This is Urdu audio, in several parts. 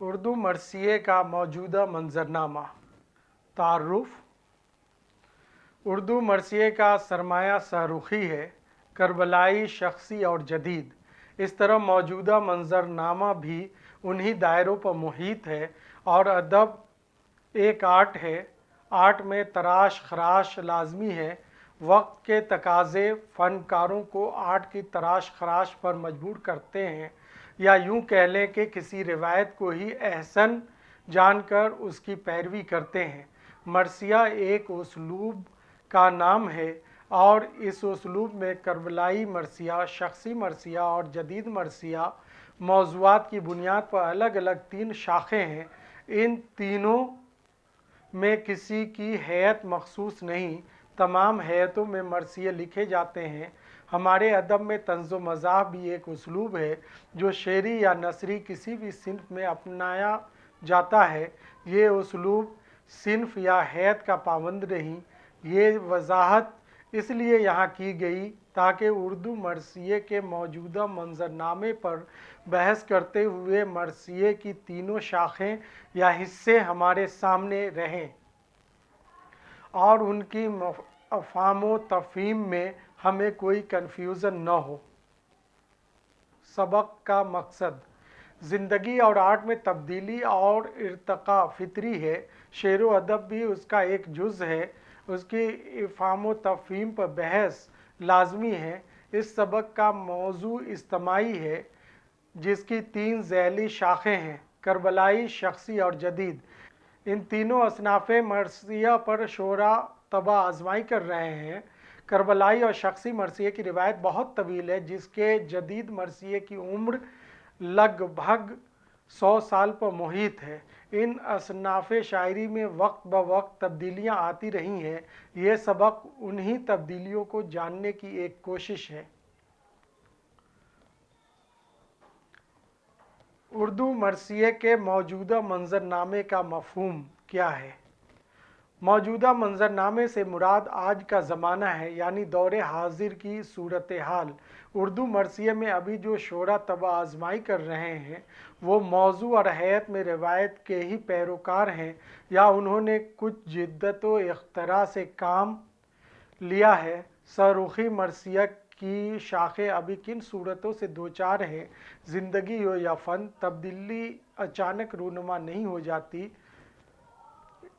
اردو مرثیے کا موجودہ منظرنامہ۔ تعارف: اردو مرثیے کا سرمایہ شاہرخی ہے، کربلائی، شخصی اور جدید۔ اس طرح موجودہ منظرنامہ بھی انہی دائروں پر محیط ہے اور ادب ایک آرٹ ہے۔ آرٹ میں تراش خراش لازمی ہے۔ وقت کے تقاضے فنکاروں کو آرٹ کی تراش خراش پر مجبور کرتے ہیں، یا یوں کہہ لیں کہ کسی روایت کو ہی احسن جان کر اس کی پیروی کرتے ہیں۔ مرثیہ ایک اسلوب کا نام ہے اور اس اسلوب میں کربلائی مرثیہ، شخصی مرثیہ اور جدید مرثیہ موضوعات کی بنیاد پر الگ الگ تین شاخیں ہیں۔ ان تینوں میں کسی کی ہیئت مخصوص نہیں، تمام ہیئتوں میں مرثیے لکھے جاتے ہیں۔ ہمارے ادب میں طنز و مزاح بھی ایک اسلوب ہے جو شعری یا نثری کسی بھی صنف میں اپنایا جاتا ہے۔ یہ اسلوب صنف یا ہیئت کا پابند نہیں۔ یہ وضاحت اس لیے یہاں کی گئی تاکہ اردو مرثیے کے موجودہ منظرنامے پر بحث کرتے ہوئے مرثیے کی تینوں شاخیں یا حصے ہمارے سامنے رہیں اور ان کی افہام و تفہیم میں ہمیں کوئی کنفیوژن نہ ہو۔ سبق کا مقصد: زندگی اور آرٹ میں تبدیلی اور ارتقاء فطری ہے۔ شعر و ادب بھی اس کا ایک جز ہے۔ اس کی افہام و تفہیم پر بحث لازمی ہے۔ اس سبق کا موضوع اجتماعی ہے، جس کی تین ذیلی شاخیں ہیں: کربلائی، شخصی اور جدید۔ ان تینوں اصناف مرثیہ پر شعراء طبع آزمائی کر رہے ہیں۔ کربلائی اور شخصی مرثیے کی روایت بہت طویل ہے، جس کے جدید مرثیے کی عمر لگ بھگ 100 سال پر محیط ہے۔ ان اصناف شاعری میں وقت بوقت تبدیلیاں آتی رہی ہیں۔ یہ سبق انہی تبدیلیوں کو جاننے کی ایک کوشش ہے۔ اردو مرثیے کے موجودہ منظرنامے کا مفہوم کیا ہے؟ موجودہ منظرنامے سے مراد آج کا زمانہ ہے، یعنی دور حاضر کی صورتحال۔ اردو مرثیے میں ابھی جو شعراء طبع آزمائی کر رہے ہیں وہ موضوع اور ہیئت میں روایت کے ہی پیروکار ہیں، یا انہوں نے کچھ جدت و اختراع سے کام لیا ہے۔ شاہرخی مرثیہ کی شاخیں ابھی کن صورتوں سے دوچار ہیں؟ زندگی ہو یا فن، تبدیلی اچانک رونما نہیں ہو جاتی۔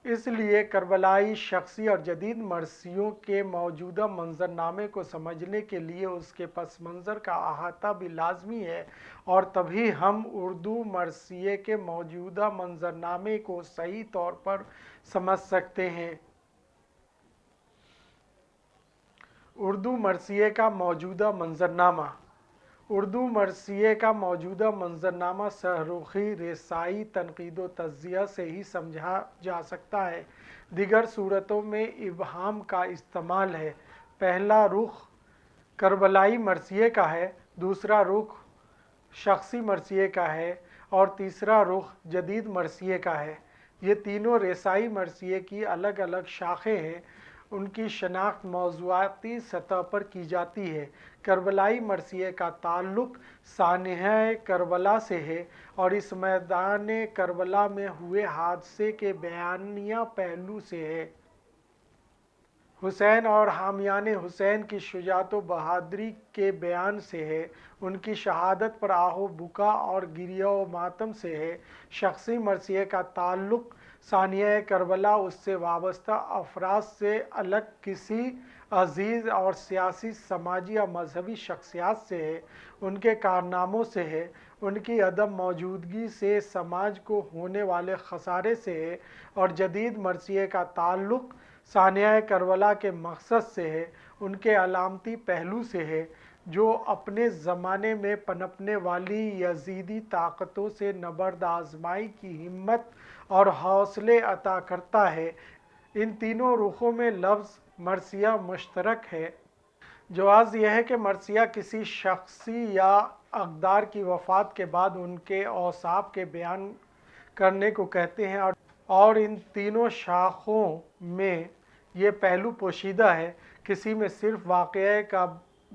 اس لیے کربلائی، شخصی اور جدید مرثیوں کے موجودہ منظرنامے کو سمجھنے کے لیے اس کے پس منظر کا احاطہ بھی لازمی ہے، اور تبھی ہم اردو مرثیے کے موجودہ منظرنامے کو صحیح طور پر سمجھ سکتے ہیں۔ اردو مرثیے کا موجودہ منظرنامہ۔ اردو مرثیے کا موجودہ منظرنامہ شاہرخی رسائی، تنقید و تجزیہ سے ہی سمجھا جا سکتا ہے۔ دیگر صورتوں میں ابہام کا استعمال ہے۔ پہلا رخ کربلائی مرثیے کا ہے، دوسرا رخ شخصی مرثیے کا ہے اور تیسرا رخ جدید مرثیے کا ہے۔ یہ تینوں رسائی مرثیے کی الگ الگ شاخیں ہیں۔ ان کی شناخت موضوعاتی سطح پر کی جاتی ہے۔ کربلائی مرثیے کا تعلق سانحۂ کربلا سے ہے اور اس میدان کربلا میں ہوئے حادثے کے بیانیہ پہلو سے ہے۔ حسین اور حامیان حسین کی شجاعت و بہادری کے بیان سے ہے۔ ان کی شہادت پر آہ و بکا اور گریہ و ماتم سے ہے۔ شخصی مرثیے کا تعلق سانحۂ کربلا، اس سے وابستہ افراد سے الگ کسی عزیز اور سیاسی، سماجی یا مذہبی شخصیات سے ہے، ان کے کارناموں سے ہے۔ ان کی عدم موجودگی سے سماج کو ہونے والے خسارے سے ہے۔ اور جدید مرثیے کا تعلق سانحۂ کربلا کے مقصد سے ہے، ان کے علامتی پہلو سے ہے، جو اپنے زمانے میں پنپنے والی یزیدی طاقتوں سے نبرد آزمائی کی ہمت اور حوصلے عطا کرتا ہے۔ ان تینوں رخوں میں لفظ مرثیہ مشترک ہے۔ جواز یہ ہے کہ مرثیہ کسی شخصی یا اقدار کی وفات کے بعد ان کے اوصاف کے بیان کرنے کو کہتے ہیں، اور ان تینوں شاخوں میں یہ پہلو پوشیدہ ہے۔ کسی میں صرف واقعے کا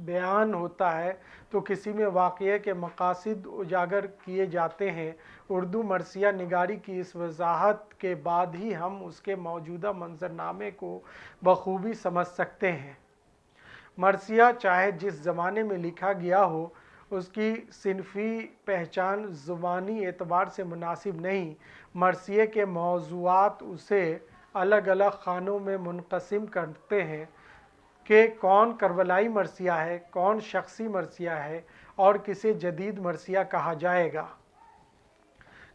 بیان ہوتا ہے تو کسی میں واقعے کے مقاصد اجاگر کیے جاتے ہیں۔ اردو مرثیہ نگاری کی اس وضاحت کے بعد ہی ہم اس کے موجودہ منظرنامے کو بخوبی سمجھ سکتے ہیں۔ مرثیہ چاہے جس زمانے میں لکھا گیا ہو، اس کی صنفی پہچان زبانی اعتبار سے مناسب نہیں۔ مرثیے کے موضوعات اسے الگ الگ خانوں میں منقسم کرتے ہیں کہ کون کربلائی مرثیہ ہے، کون شخصی مرثیہ ہے اور کسے جدید مرثیہ کہا جائے گا۔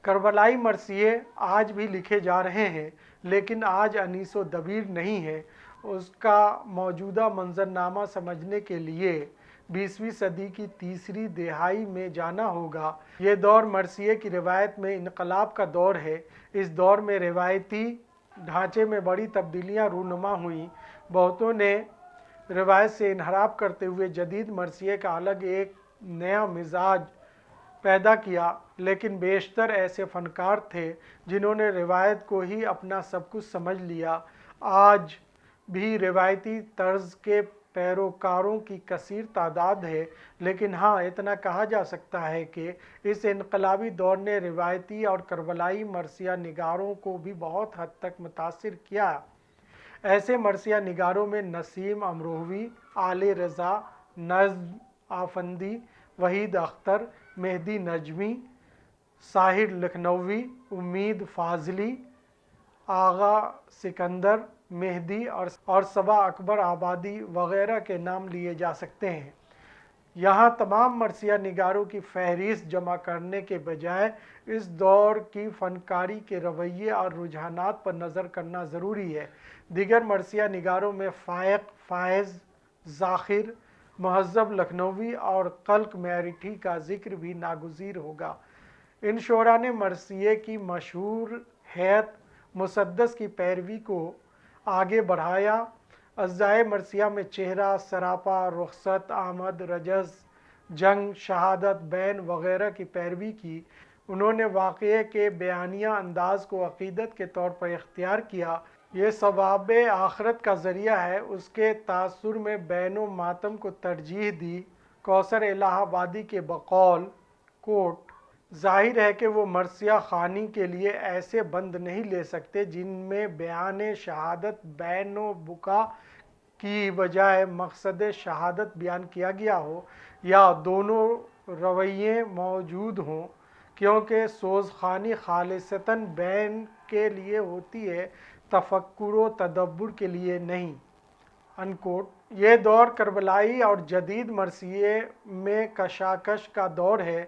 کربلائی مرثیے آج بھی لکھے جا رہے ہیں، لیکن آج انیس و دبیر نہیں ہے۔ اس کا موجودہ منظرنامہ سمجھنے کے لیے 20ویں صدی کی تیسری دہائی میں جانا ہوگا۔ یہ دور مرثیے کی روایت میں انقلاب کا دور ہے۔ اس دور میں روایتی ڈھانچے میں بڑی تبدیلیاں رونما ہوئیں۔ بہتوں نے روایت سے انحراف کرتے ہوئے جدید مرثیے کا الگ ایک نیا مزاج پیدا کیا، لیکن بیشتر ایسے فنکار تھے جنہوں نے روایت کو ہی اپنا سب کچھ سمجھ لیا۔ آج بھی روایتی طرز کے پیروکاروں کی کثیر تعداد ہے، لیکن ہاں اتنا کہا جا سکتا ہے کہ اس انقلابی دور نے روایتی اور کربلائی مرثیہ نگاروں کو بھی بہت حد تک متاثر کیا۔ ایسے مرثیہ نگاروں میں نسیم امروہوی، آل رضا، نجم آفندی، وحید اختر، مہدی نجمی، ساحر لکھنوی، امید فاضلی، آغا سکندر مہدی اور صبا اکبر آبادی وغیرہ کے نام لیے جا سکتے ہیں۔ یہاں تمام مرثیہ نگاروں کی فہرست جمع کرنے کے بجائے اس دور کی فنکاری کے رویے اور رجحانات پر نظر کرنا ضروری ہے۔ دیگر مرثیہ نگاروں میں فائق، فائز، ذاخر، مہذب لکھنوی اور قلق میرٹھی کا ذکر بھی ناگزیر ہوگا۔ ان شعراء نے مرثیے کی مشہور ہیئت مسدس کی پیروی کو آگے بڑھایا۔ اجزائے مرثیہ میں چہرہ، سراپا، رخصت، آمد، رجز، جنگ، شہادت، بین وغیرہ کی پیروی کی۔ انہوں نے واقعے کے بیانیہ انداز کو عقیدت کے طور پر اختیار کیا۔ یہ ثواب آخرت کا ذریعہ ہے۔ اس کے تاثر میں بین و ماتم کو ترجیح دی۔ کوثر الہ آبادی کے بقول کوٹ ظاہر ہے کہ وہ مرثیہ خوانی کے لیے ایسے بند نہیں لے سکتے جن میں بیان شہادت بین و بکا کی بجائے مقصد شہادت بیان کیا گیا ہو، یا دونوں رویے موجود ہوں، کیونکہ سوزخوانی خالصتاً بین کے لیے ہوتی ہے، تفکر و تدبر کے لیے نہیں۔ انکوٹ یہ دور کربلائی اور جدید مرثیے میں کشاکش کا دور ہے،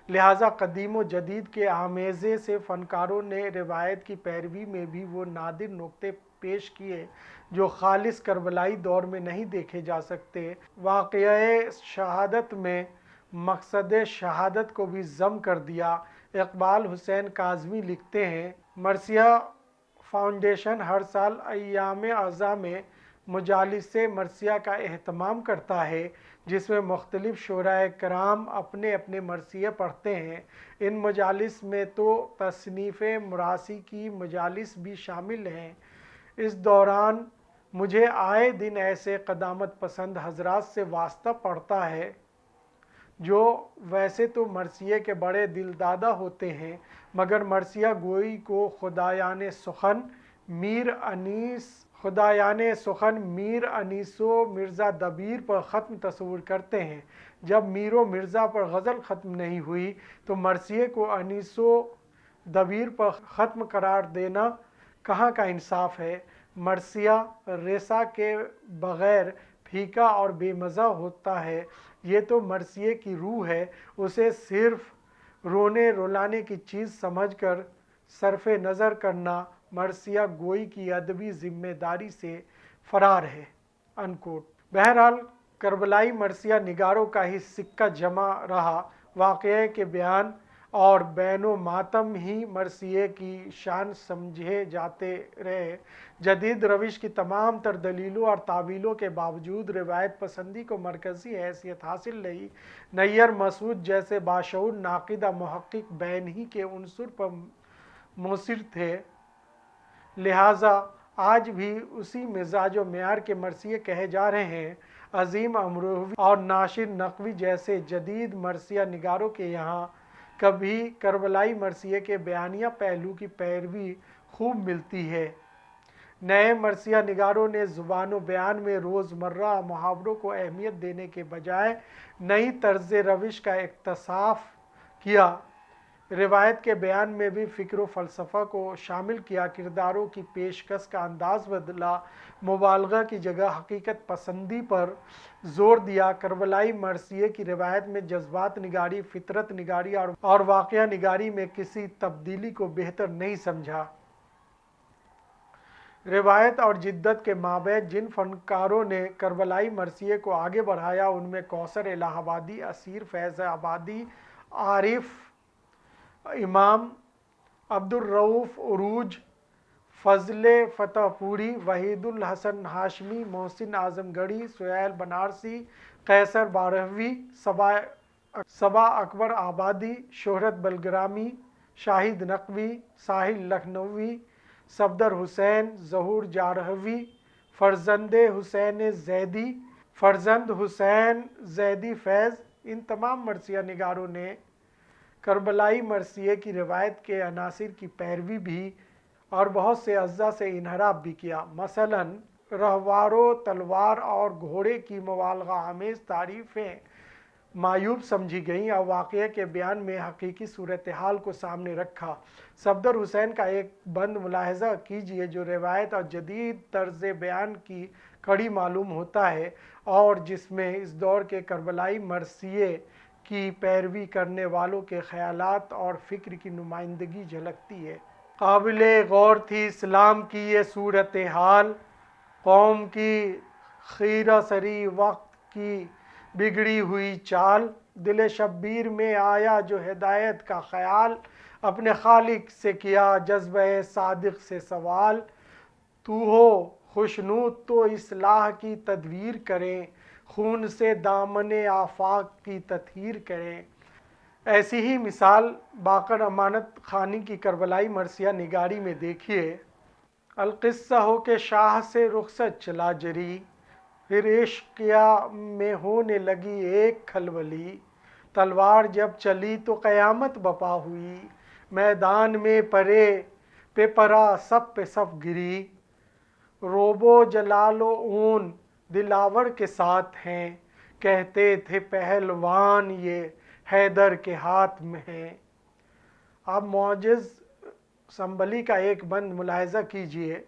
لہٰذا قدیم و جدید کے آمیزے سے فنکاروں نے روایت کی پیروی میں بھی وہ نادر نکتے پیش کیے جو خالص کربلائی دور میں نہیں دیکھے جا سکتے۔ واقعہ شہادت میں مقصد شہادت کو بھی ضم کر دیا۔ اقبال حسین کاظمی لکھتے ہیں، مرثیہ فاؤنڈیشن ہر سال ایام اعضاء میں مجالس مرثیہ کا اہتمام کرتا ہے، جس میں مختلف شعراء کرام اپنے اپنے مرثیے پڑھتے ہیں۔ ان مجالس میں تو تصنیف مراثی کی مجالس بھی شامل ہیں۔ اس دوران مجھے آئے دن ایسے قدامت پسند حضرات سے واسطہ پڑتا ہے جو ویسے تو مرثیے کے بڑے دلدادہ ہوتے ہیں، مگر مرثیہ گوئی کو خدایان سخن میر انیس و مرزا دبیر پر ختم تصور کرتے ہیں۔ جب میر و مرزا پر غزل ختم نہیں ہوئی تو مرثیے کو انیس و دبیر پر ختم قرار دینا کہاں کا انصاف ہے؟ مرثیہ رسا کے بغیر پھیکا اور بے مزہ ہوتا ہے۔ یہ تو مرثیے کی روح ہے، اسے صرف رونے رلانے کی چیز سمجھ کر صرف نظر کرنا مرثیہ گوئی کی ادبی ذمہ داری سے فرار ہے۔ انکوٹ بہرحال کربلائی مرثیہ نگاروں کا ہی سکہ جمع رہا۔ واقعے کے بیان اور بین و ماتم ہی مرثیے کی شان سمجھے جاتے رہے۔ جدید روش کی تمام تر دلیلوں اور تعویلوں کے باوجود روایت پسندی کو مرکزی حیثیت حاصل رہی۔ نیر مسعود جیسے باشعور ناقد و محقق بین ہی کے عنصر پر مصر تھے، لہٰذا آج بھی اسی مزاج و معیار کے مرثیے کہے جا رہے ہیں۔ عظیم امروہوی اور ناصر نقوی جیسے جدید مرثیہ نگاروں کے یہاں کبھی کربلائی مرثیے کے بیانیہ پہلو کی پیروی خوب ملتی ہے۔ نئے مرثیہ نگاروں نے زبان و بیان میں روزمرہ محاوروں کو اہمیت دینے کے بجائے نئی طرز روش کا اکتشاف کیا، روایت کے بیان میں بھی فکر و فلسفہ کو شامل کیا، کرداروں کی پیشکش کا انداز بدلا، مبالغہ کی جگہ حقیقت پسندی پر زور دیا۔ کربلائی مرثیے کی روایت میں جذبات نگاری، فطرت نگاری اور واقعہ نگاری میں کسی تبدیلی کو بہتر نہیں سمجھا۔ روایت اور جدت کے مابین جن فنکاروں نے کربلائی مرثیے کو آگے بڑھایا ان میں کوثر الہ آبادی، اسیر فیض آبادی، عارف امام، عبدالرؤف عروج، فضل فتح پوری، وحید الحسن ہاشمی، محسن اعظم گڑھی، سہیل بنارسی، قیصر بارہوی، صبا اکبر آبادی، شہرت بلگرامی، شاہد نقوی، ساحل لکھنوی، صفدر حسین، ظہور جارحوی، فرزند حسین زیدی فیض۔ ان تمام مرثیہ نگاروں نے کربلائی مرثیے کی روایت کے عناصر کی پیروی بھی اور بہت سے اجزاء سے انحراف بھی کیا۔ مثلاً رہواروں، تلوار اور گھوڑے کی مبالغہ آمیز تعریفیں معیوب سمجھی گئیں اور واقعے کے بیان میں حقیقی صورتحال کو سامنے رکھا۔ صفدر حسین کا ایک بند ملاحظہ کیجیے جو روایت اور جدید طرز بیان کی کڑی معلوم ہوتا ہے اور جس میں اس دور کے کربلائی مرثیے کی پیروی کرنے والوں کے خیالات اور فکر کی نمائندگی جھلکتی ہے۔ قابل غور تھی اسلام کی یہ صورتحال، قوم کی خیرہ سری وقت کی بگڑی ہوئی چال، دل شبیر میں آیا جو ہدایت کا خیال، اپنے خالق سے کیا جذبہ صادق سے سوال، تو ہو خوشنود تو اصلاح کی تدبیر کریں، خون سے دامن آفاق کی تطہیر کریں۔ ایسی ہی مثال باقر امانت خانی کی کربلائی مرثیہ نگاری میں دیکھیے۔ القصہ ہو کہ شاہ سے رخصت چلا جری، پھر عشقیہ میں ہونے لگی ایک کھلبلی، تلوار جب چلی تو قیامت بپا ہوئی، میدان میں پہ پرا صف پہ صف گری، روب و جلال و اون دلاور کے ساتھ ہیں، کہتے تھے پہلوان یہ حیدر کے ہاتھ میں ہیں۔ اب معجز سنبلی کا ایک بند ملاحظہ کیجیے۔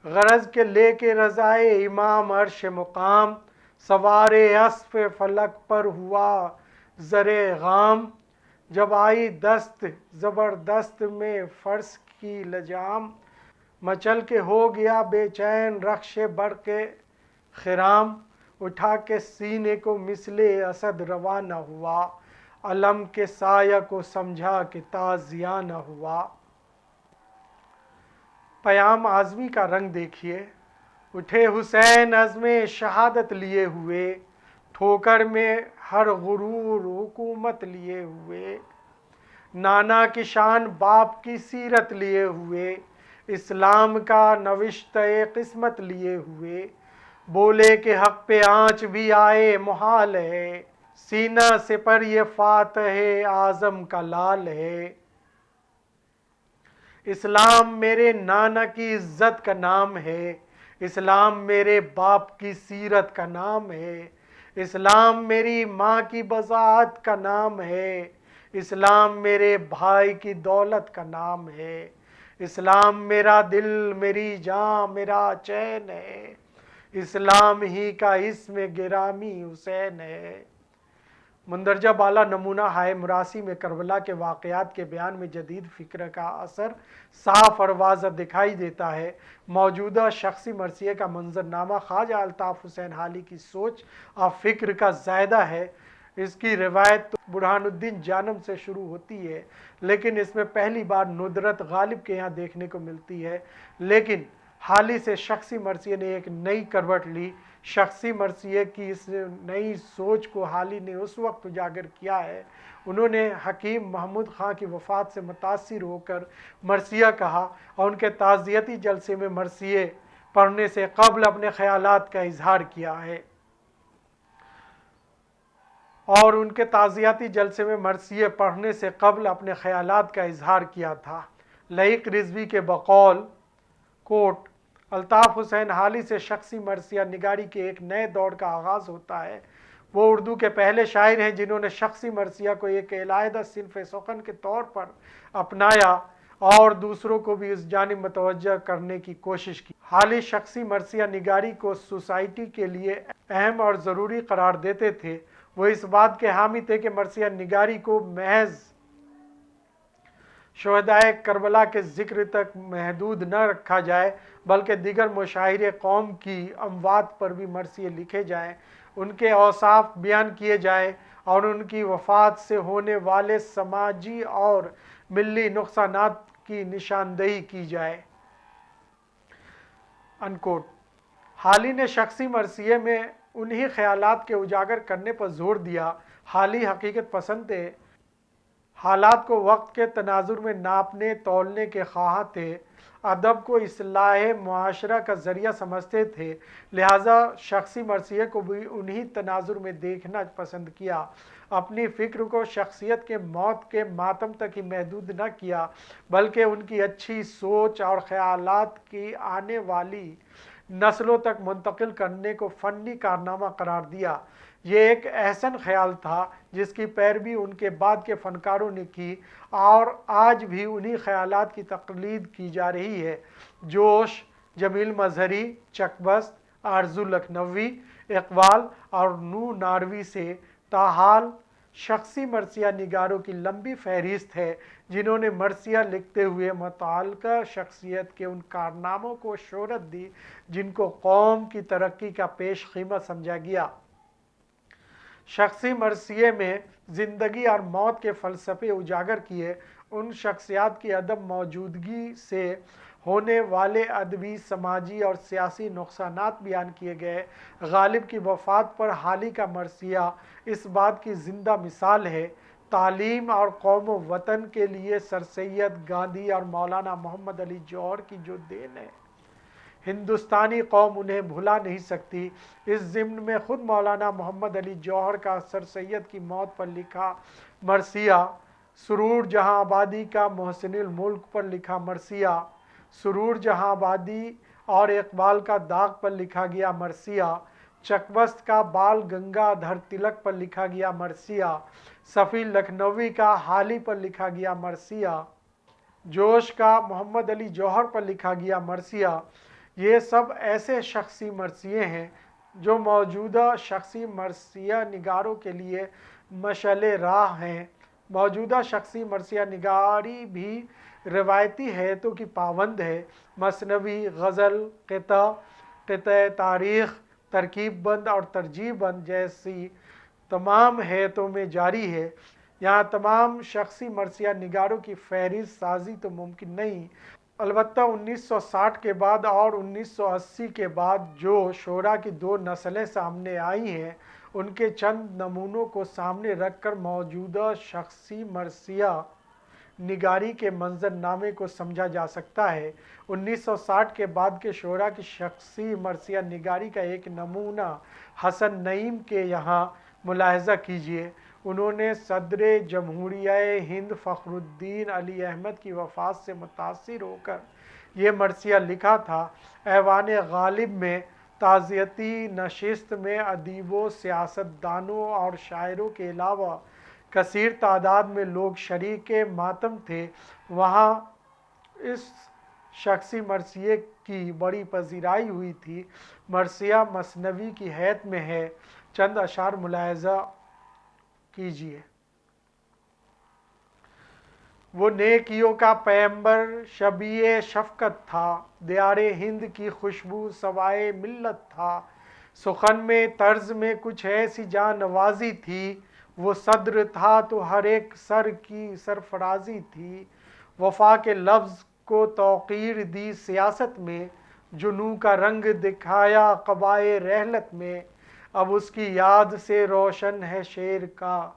غرض کہ لے کے رضائے امام عرش مقام، سوار اسپ فلک پر ہوا زرِ غام، جب آئی دست زبردست میں فرس کی لجام، مچل کے ہو گیا بے چین رخش برق خرام، اٹھا کے سینے کو مثل اسد روا نہ ہوا، علم کے سایہ کو سمجھا کہ تازیاں نہ ہوا۔ پیام اعظمی کا رنگ دیکھیے۔ اٹھے حسین عزم شہادت لیے ہوئے، ٹھوکر میں ہر غرور حکومت لیے ہوئے، نانا کی شان باپ کی سیرت لیے ہوئے، اسلام کا نوشتہ قسمت لیے ہوئے، بولے کہ حق پہ آنچ بھی آئے محال ہے، سینہ سے پر یہ فاتح اعظم کا لال ہے۔ اسلام میرے نانا کی عزت کا نام ہے، اسلام میرے باپ کی سیرت کا نام ہے، اسلام میری ماں کی بضاعت کا نام ہے، اسلام میرے بھائی کی دولت کا نام ہے، اسلام میرا دل میری جان میرا چین ہے، اسلام ہی کا اسم گرامی حسین ہے۔ مندرجہ بالا نمونہ ہائے مراثی میں کربلا کے واقعات کے بیان میں جدید فکر کا اثر صاف اور واضح دکھائی دیتا ہے۔ موجودہ شخصی مرثیے کا منظرنامہ خواجہ الطاف حسین حالی کی سوچ اور فکر کا زائدہ ہے۔ اس کی روایت تو برہان الدین جانم سے شروع ہوتی ہے، لیکن اس میں پہلی بار ندرت غالب کے یہاں دیکھنے کو ملتی ہے۔ لیکن حالی سے شخصی مرثیے نے ایک نئی کروٹ لی۔ شخصی مرثیے کی اس نئی سوچ کو حالی نے اس وقت اجاگر کیا ہے۔ انہوں نے حکیم محمود خاں کی وفات سے متاثر ہو کر مرثیہ کہا اور ان کے تعزیتی جلسے میں مرثیے پڑھنے سے قبل اپنے خیالات کا اظہار کیا ہے۔ اور ان کے تعزیتی جلسے میں مرثیے پڑھنے سے قبل اپنے خیالات کا اظہار کیا تھا۔ لائق رضوی کے بقول کوٹ الطاف حسین حالی سے شخصی مرثیہ نگاری کے ایک نئے دور کا آغاز ہوتا ہے۔ وہ اردو کے پہلے شاعر ہیں جنہوں نے شخصی مرثیہ کو ایک علیحدہ صنف سخن کے طور پر اپنایا اور دوسروں کو بھی اس جانب متوجہ کرنے کی کوشش کی۔ حالی شخصی مرثیہ نگاری کو سوسائٹی کے لیے اہم اور ضروری قرار دیتے تھے۔ وہ اس بات کے حامی تھے کہ مرثیہ نگاری کو محض شہدائے کربلا کے ذکر تک محدود نہ رکھا جائے بلکہ دیگر مشاہیر قوم کی اموات پر بھی مرثیے لکھے جائیں، ان کے اوصاف بیان کیے جائیں اور ان کی وفات سے ہونے والے سماجی اور ملی نقصانات کی نشاندہی کی جائے۔ انکوٹ حالی نے شخصی مرثیے میں انہی خیالات کے اجاگر کرنے پر زور دیا۔ حالی حقیقت پسند تھے، حالات کو وقت کے تناظر میں ناپنے تولنے کے خواہاں تھے، ادب کو اصلاح معاشرہ کا ذریعہ سمجھتے تھے، لہٰذا شخصی مرثیے کو بھی انہی تناظر میں دیکھنا پسند کیا۔ اپنی فکر کو شخصیت کے موت کے ماتم تک ہی محدود نہ کیا بلکہ ان کی اچھی سوچ اور خیالات کی آنے والی نسلوں تک منتقل کرنے کو فنی کارنامہ قرار دیا۔ یہ ایک احسن خیال تھا جس کی پیروی ان کے بعد کے فنکاروں نے کی اور آج بھی انہی خیالات کی تقلید کی جا رہی ہے۔ جوش، جمیل مظہری، چکبست، آرزو لکھنوی، اقبال اور نو ناروی سے تاحال شخصی مرثیہ نگاروں کی لمبی فہرست ہے جنہوں نے مرثیہ لکھتے ہوئے متعلقہ شخصیت کے ان کارناموں کو شہرت دی جن کو قوم کی ترقی کا پیش خیمہ سمجھا گیا۔ شخصی مرثیے میں زندگی اور موت کے فلسفے اجاگر کیے، ان شخصیات کی عدم موجودگی سے ہونے والے ادبی، سماجی اور سیاسی نقصانات بیان کیے گئے۔ غالب کی وفات پر حالی کا مرثیہ اس بات کی زندہ مثال ہے۔ تعلیم اور قوم و وطن کے لیے سر سید گاندھی اور مولانا محمد علی جوہر کی جو دین ہے، ہندوستانی قوم انہیں بھلا نہیں سکتی۔ اس ضمن میں خود مولانا محمد علی جوہر کا سر سید کی موت پر لکھا مرثیہ، سرور جہاں آبادی کا محسن الملک پر لکھا مرثیہ، سرور جہاں آبادی اور اقبال کا داغ پر لکھا گیا مرثیہ، چکبست کا بال گنگا دھر تلک پر لکھا گیا مرثیہ، صفی لکھنوی کا حالی پر لکھا گیا مرثیہ، جوش کا محمد علی جوہر پر لکھا گیا مرثیہ، یہ سب ایسے شخصی مرثیے ہیں جو موجودہ شخصی مرثیہ نگاروں کے لیے مشعل راہ ہیں۔ موجودہ شخصی مرثیہ نگاری بھی روایتی حیتوں کی پابند ہے۔ مثنوی، غزل، قطع تاریخ، ترکیب بند اور ترجیح بند جیسی تمام حیتوں میں جاری ہے۔ یہاں تمام شخصی مرثیہ نگاروں کی فہرست سازی تو ممکن نہیں، البتہ 1960 کے بعد اور 1980 کے بعد جو شعراء کی دو نسلیں سامنے آئی ہیں ان کے چند نمونوں کو سامنے رکھ کر موجودہ شخصی مرثیہ نگاری کے منظر نامے کو سمجھا جا سکتا ہے۔ 1960 کے بعد کے شعراء کی شخصی مرثیہ نگاری کا ایک نمونہ حسن نعیم کے یہاں ملاحظہ کیجیے۔ انہوں نے صدر جمہوریہ ہند فخر الدین علی احمد کی وفات سے متاثر ہو کر یہ مرثیہ لکھا تھا۔ ایوان غالب میں تعزیتی نشست میں ادیبوں، سیاست دانوں اور شاعروں کے علاوہ کثیر تعداد میں لوگ شریک ماتم تھے۔ وہاں اس شخصی مرثیے کی بڑی پذیرائی ہوئی تھی۔ مرثیہ مثنوی کی حیث میں ہے، چند اشعار ملاحظہ کیجیے۔ وہ نیکیوں کا پیمبر شبیہ شفقت تھا، دیار ہند کی خوشبو سوائے ملت تھا، سخن میں طرز میں کچھ ایسی جاں نوازی تھی، وہ صدر تھا تو ہر ایک سر کی سرفرازی تھی، وفا کے لفظ کو توقیر دی سیاست میں، جنوں کا رنگ دکھایا قبائے رحلت میں، اب اس کی یاد سے روشن ہے شعر کا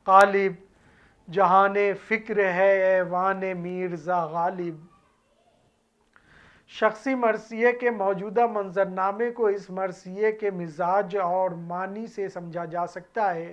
قالب، جہان فکر ہے ایوان میرزا غالب۔ شخصی مرثیے کے موجودہ منظرنامے کو اس مرثیے کے مزاج اور معنی سے سمجھا جا سکتا ہے۔